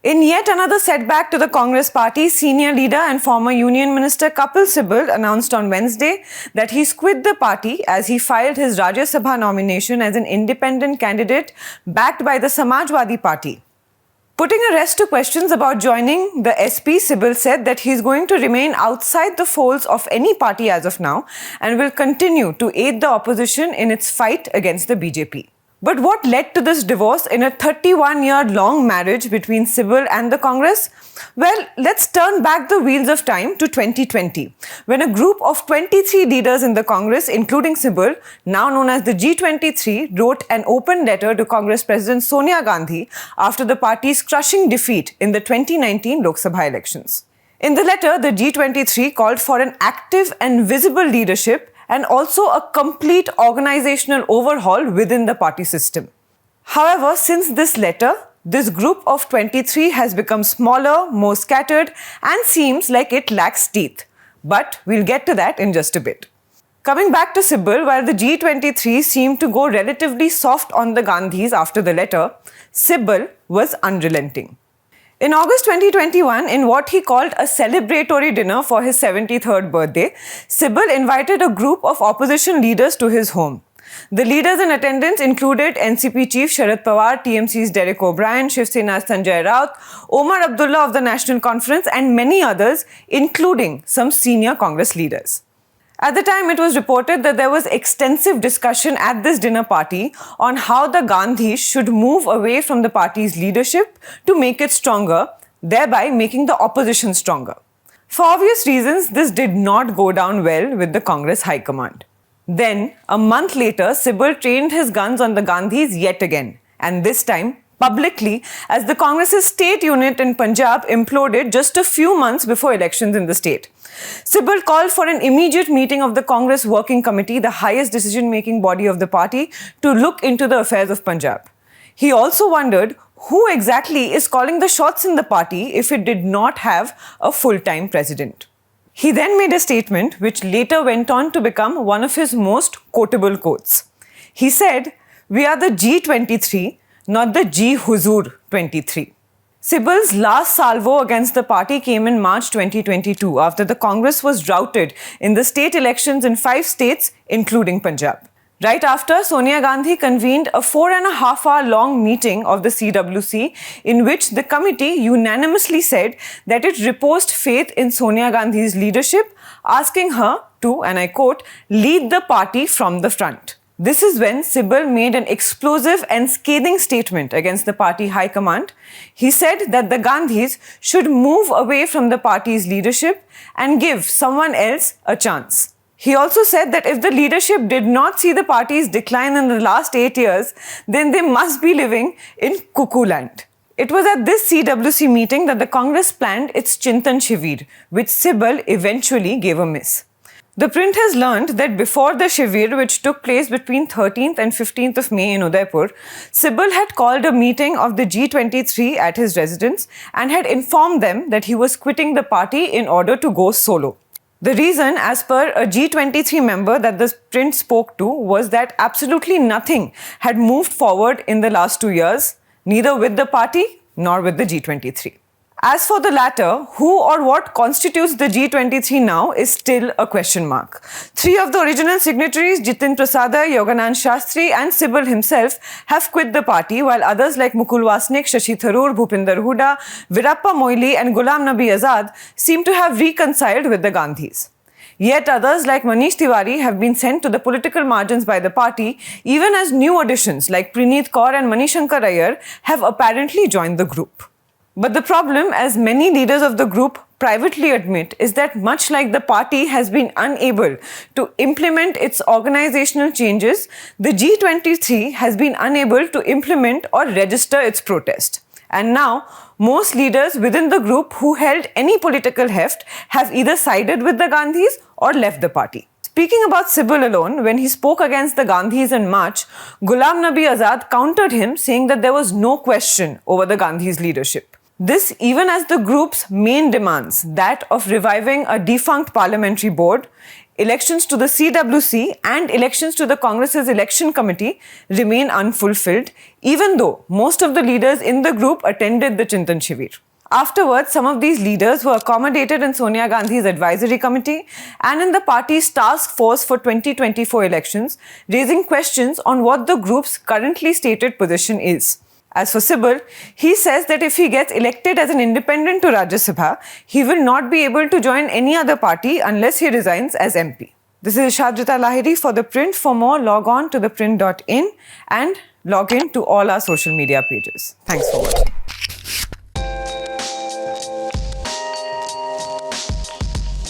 In yet another setback to the Congress party, senior leader and former Union Minister Kapil Sibal announced on Wednesday that he's quit the party as he filed his Rajya Sabha nomination as an independent candidate backed by the Samajwadi Party. Putting a rest to questions about joining the SP, Sibal said that he's going to remain outside the folds of any party as of now and will continue to aid the opposition in its fight against the BJP. But what led to this divorce in a 31-year-long marriage between Sibal and the Congress? Well, let's turn back the wheels of time to 2020, when a group of 23 leaders in the Congress, including Sibal, now known as the G-23, wrote an open letter to Congress President Sonia Gandhi after the party's crushing defeat in the 2019 Lok Sabha elections. In the letter, the G-23 called for an active and visible leadership and also a complete organizational overhaul within the party system. However, since this letter, this group of 23 has become smaller, more scattered, and seems like it lacks teeth. But we'll get to that in just a bit. Coming back to Sibal, while the G-23 seemed to go relatively soft on the Gandhis after the letter, Sibal was unrelenting. In August 2021, in what he called a celebratory dinner for his 73rd birthday, Sibal invited a group of opposition leaders to his home. The leaders in attendance included NCP Chief Sharad Pawar, TMC's Derek O'Brien, Shiv Sena's Sanjay Raut, Omar Abdullah of the National Conference, and many others, including some senior Congress leaders. At the time, it was reported that there was extensive discussion at this dinner party on how the Gandhis should move away from the party's leadership to make it stronger, thereby making the opposition stronger. For obvious reasons, this did not go down well with the Congress High Command. Then, a month later, Sibal trained his guns on the Gandhis yet again, and this time publicly, as the Congress's state unit in Punjab imploded just a few months before elections in the state. Sibal called for an immediate meeting of the Congress Working Committee, the highest decision-making body of the party, to look into the affairs of Punjab. He also wondered who exactly is calling the shots in the party if it did not have a full-time president. He then made a statement which later went on to become one of his most quotable quotes. He said, "We are the G-23, not the G-Huzur 23. Sibal's last salvo against the party came in March 2022 after the Congress was routed in the state elections in 5 states, including Punjab. Right after, Sonia Gandhi convened a 4.5-hour-long meeting of the CWC in which the committee unanimously said that it reposed faith in Sonia Gandhi's leadership, asking her to, and I quote, lead the party from the front. This is when Sibal made an explosive and scathing statement against the party high command. He said that the Gandhis should move away from the party's leadership and give someone else a chance. He also said that if the leadership did not see the party's decline in the last 8 years, then they must be living in cuckoo land. It was at this CWC meeting that the Congress planned its Chintan Shivir, which Sibal eventually gave a miss. The Print has learned that before the Shivir, which took place between 13th and 15th of May in Udaipur, Sibal had called a meeting of the G-23 at his residence and had informed them that he was quitting the party in order to go solo. The reason, as per a G-23 member that the Print spoke to, was that absolutely nothing had moved forward in the last 2 years, neither with the party nor with the G-23. As for the latter, who or what constitutes the G-23 now is still a question mark. 3 of the original signatories, Jitin Prasada, Yoganand Shastri and Sibal himself, have quit the party, while others like Mukul Wasnik, Shashi Tharoor, Bhupinder Huda, Virappa Moily and Ghulam Nabi Azad seem to have reconciled with the Gandhis. Yet others like Manish Tiwari have been sent to the political margins by the party, even as new additions like Preneet Kaur and Manishankar Iyer have apparently joined the group. But the problem, as many leaders of the group privately admit, is that much like the party has been unable to implement its organizational changes, the G-23 has been unable to implement or register its protest. And now, most leaders within the group who held any political heft have either sided with the Gandhis or left the party. Speaking about Sibal alone, when he spoke against the Gandhis in March, Ghulam Nabi Azad countered him, saying that there was no question over the Gandhis' leadership. This even as the group's main demands, that of reviving a defunct parliamentary board, elections to the CWC and elections to the Congress's election committee remain unfulfilled, even though most of the leaders in the group attended the Chintan Shivir. Afterwards, some of these leaders were accommodated in Sonia Gandhi's advisory committee and in the party's task force for 2024 elections, raising questions on what the group's currently stated position is. As for Sibal, he says that if he gets elected as an independent to Rajya Sabha, he will not be able to join any other party unless he resigns as MP. This is Ishadrita Lahiri for The Print. For more, log on to theprint.in and log in to all our social media pages. Thanks for watching.